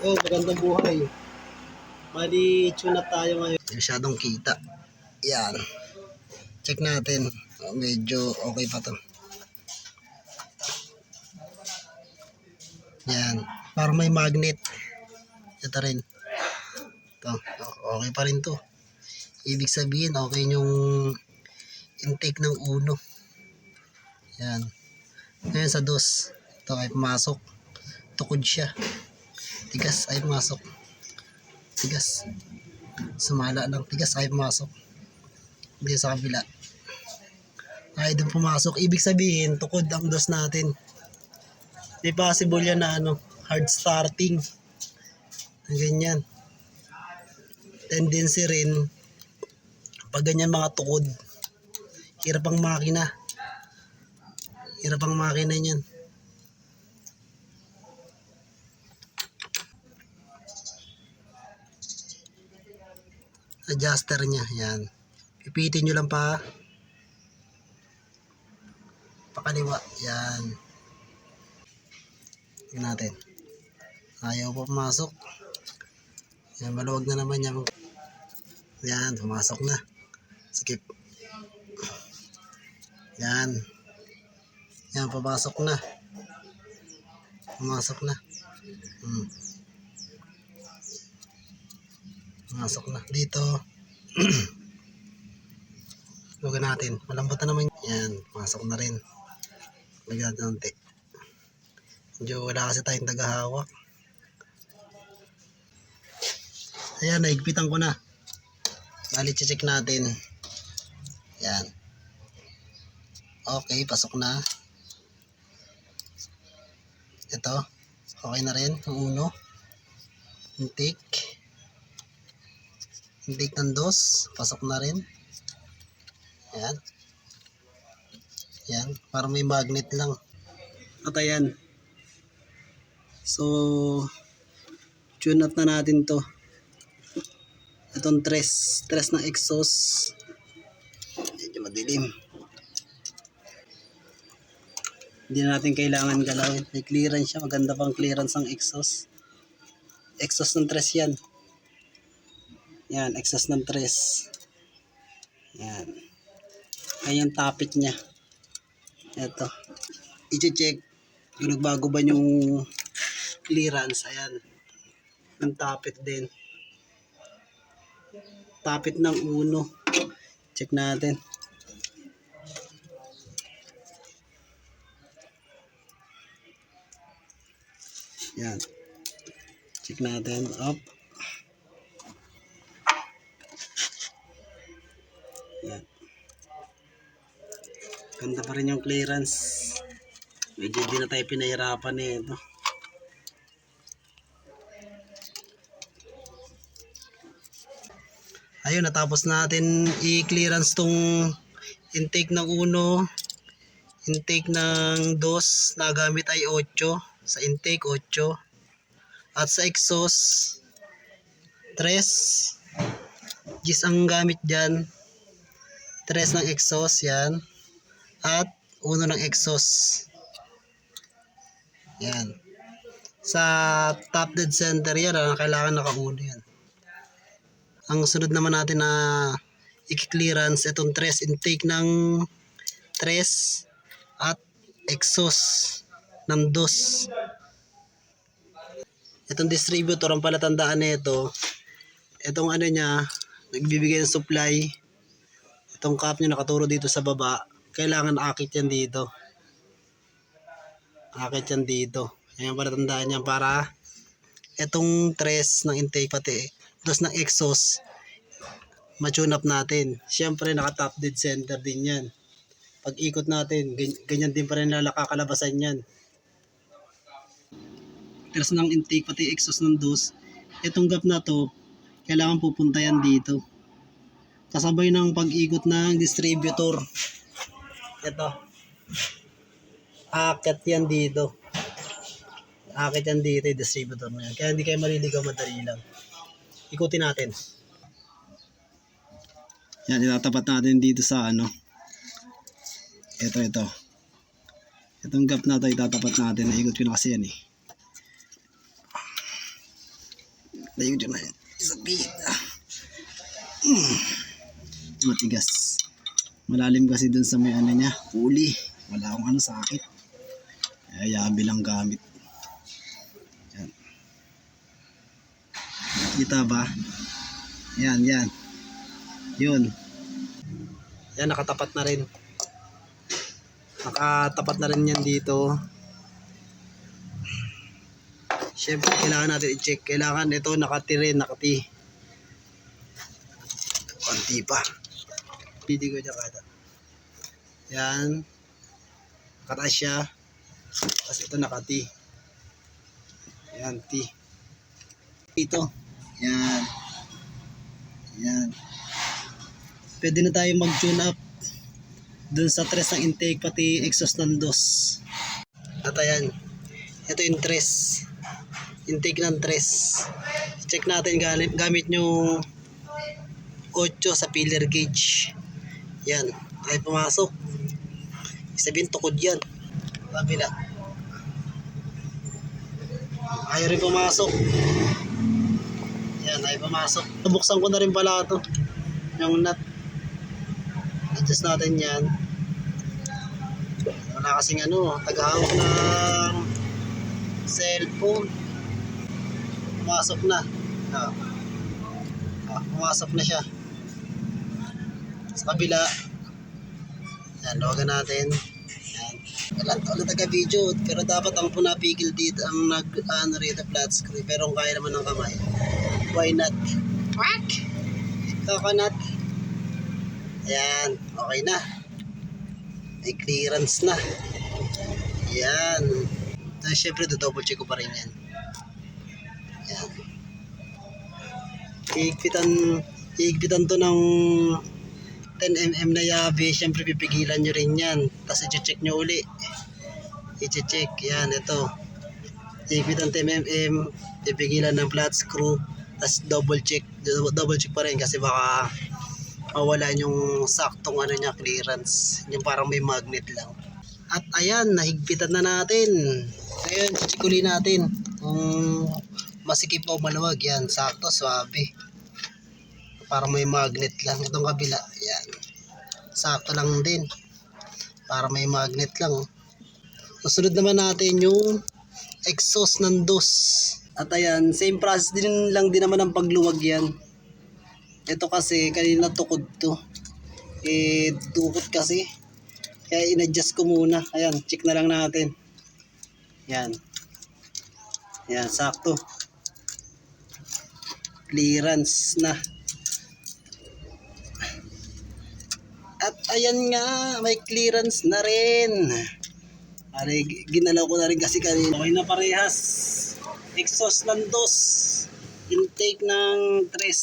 Oh, magandang buhay. Bali, tune up tayo ngayon. Masyadong kita. Yan. Check natin. Oh, medyo okay pa to. Yan. Parang may magnet. Ito rin. Ito. Okay pa rin to. Ibig sabihin, okay yung intake ng uno. Yan. Ngayon sa dos. Ito ay pumasok. Tukod siya. Tigas ay pumasok. Tigas. Sumala lang. Tigas ay pumasok. Hindi sa kabila. Ay doon pumasok. Ibig sabihin, tukod ang dos natin. Di possible yan na hard starting. Ganyan. Tendency rin, pag ganyan mga tukod, hirap ang makina. Hirap ang makina niyan. Adjuster niya, yan. Pipitin nyo lang pakaliwa, yan. Tingnan natin. Ayaw pa pumasok. Yan, maluwag na naman yan. Yan, pumasok na. Skip. Yan. Yan, papasok na. Pumasok na. Pumasok na. Dito. Lugan natin. Malambot na naman. Yan, pumasok na rin. Lagyan natin unti. Medyo wala kasi tayong tagahawak. Ayan, naigpitan ko na. Bali, check natin. Yan. Okay, pasok na. Ito. Okay na rin. Ang uno. Intake. Intake ng dos. Pasok na rin. Yan. Yan. Parang may magnet lang. At ayan. So, tune up na natin to. Itong tres ng exhaust. Medyo madilim. Hindi na natin kailangan galawin. May clearance siya. Maganda pang clearance ang exhaust. Exhaust ng tres yan. Yan, exhaust ng tres. Yan. Ayan yung topic niya. Ito. I-check kung nagbago ba yung clearance. Ayan. Yung topic din. Topic ng uno. Check natin. Yan. Check natin. Up. Yan. Ganda pa rin yung clearance. Medyo di na tayo pinahirapan eh. Ito. Ayun, natapos natin i-clearance tong intake ng uno. Intake ng dos. Nagamit ay 8. Sa intake 8. At sa exhaust 3. Gis ang gamit dyan. 3 ng exhaust yan. At 1 ng exhaust. Yan. Sa top dead center yan, kailangan naka-uno yan. Ang sunod naman natin na i-clearance itong 3 intake ng 3 at exhaust ng 2. Itong distributor, ang palatandaan nito, itong niya, nagbibigay ng supply. Itong cap niya nakaturo dito sa baba. Kailangan akit yan dito. Akit yan dito. Ayan palatandaan niya para itong 3 ng intake pati 2 ng exhaust ma-tune up natin. Siyempre naka-top dead center din yan. Pag ikot natin, ganyan din pa rin kakalabasan yan. 3 ng intake pati exhaust ng 2. Itong gap na to, kailangan pupunta yan dito. Kasabay ng pag-ikot ng distributor. Ito. Akit yan dito. Akit yan dito yung distributor na yan. Kaya hindi kayo maliligaw, madali lang. Ikutin natin. Yan, itatapat natin dito sa Ito. Itong gap na ito itatapat natin. Naikot ko na kasi yan eh. Layo dyan na yan. Isabit. Matigas. Malalim kasi dun sa may ano niya, puli. Wala akong ano sakit. Kaya bilang gamit. Yan. Kita ba? Yan, yan. Yun. Yan, nakatapat na rin. Nakatapat na rin yan dito. Siyempre, kailangan natin i-check. Kailangan ito nakati rin, nakati. Konti pa. Hindi ko dyan kada. Yan. Nakataas siya. Tapos ito nakati. Yan, T. Ito. Yan. Yan. Pwede na tayo mag-tune up dun sa tres ng intake pati exhaust ng dos. At ayan. Ito yung tres. Intake ng tres. Check natin gamit nyo 8 sa filler gauge. Yan. Ay pumasok. Sabihin tukod yan. Kabila. Ayaw rin pumasok. Yan. Ay pumasok. Nabuksan ko na rin pala ito. Yung nut. Adjust natin yan. Wala kasing ano. Tagahawak ng cellphone. Pumasok na. Pumasok na siya. Sa kabila. Yan, logan natin. Yan. Wala ulit taga-video. Pero dapat ang punapigil dito ang rito flat screw. Pero kung kaya naman ng kamay. Why not? Quack! Coconut. Ayan. Okay na. May clearance na. Yan. Siyempre, double check ko pa rin yan. Yan. Higpitan to ng 10mm na yabe. Siyempre, pipigilan nyo rin yan. Tapos, i-check nyo uli. I-check. Yan, ito. Higpitan 10mm. Pipigilan ng flat screw. Tapos, double check. Double check pa rin kasi baka mawala yung saktong ano niya, clearance. Yung parang may magnet lang. At ayan, nahigpitan na natin. Ngayon, chichikuli natin kung masikip o maluwag. Yan, sakto, swabe. Parang may magnet lang. Itong kabila, yan. Sakto lang din. Para may magnet lang. Susunod naman natin yung exhaust ng dos. At ayan, same process din lang din naman ang pagluwag yan. Ito kasi, kanina tukod to. Tukod kasi. Kaya in-adjust ko muna. Ayan, check na lang natin. Yan. Yan, sakto. Clearance na. At ayan nga, may clearance na rin. Ari, ginalaw ko na rin kasi kanina. Okay na parehas. Exhaust ng dos. Intake ng tres.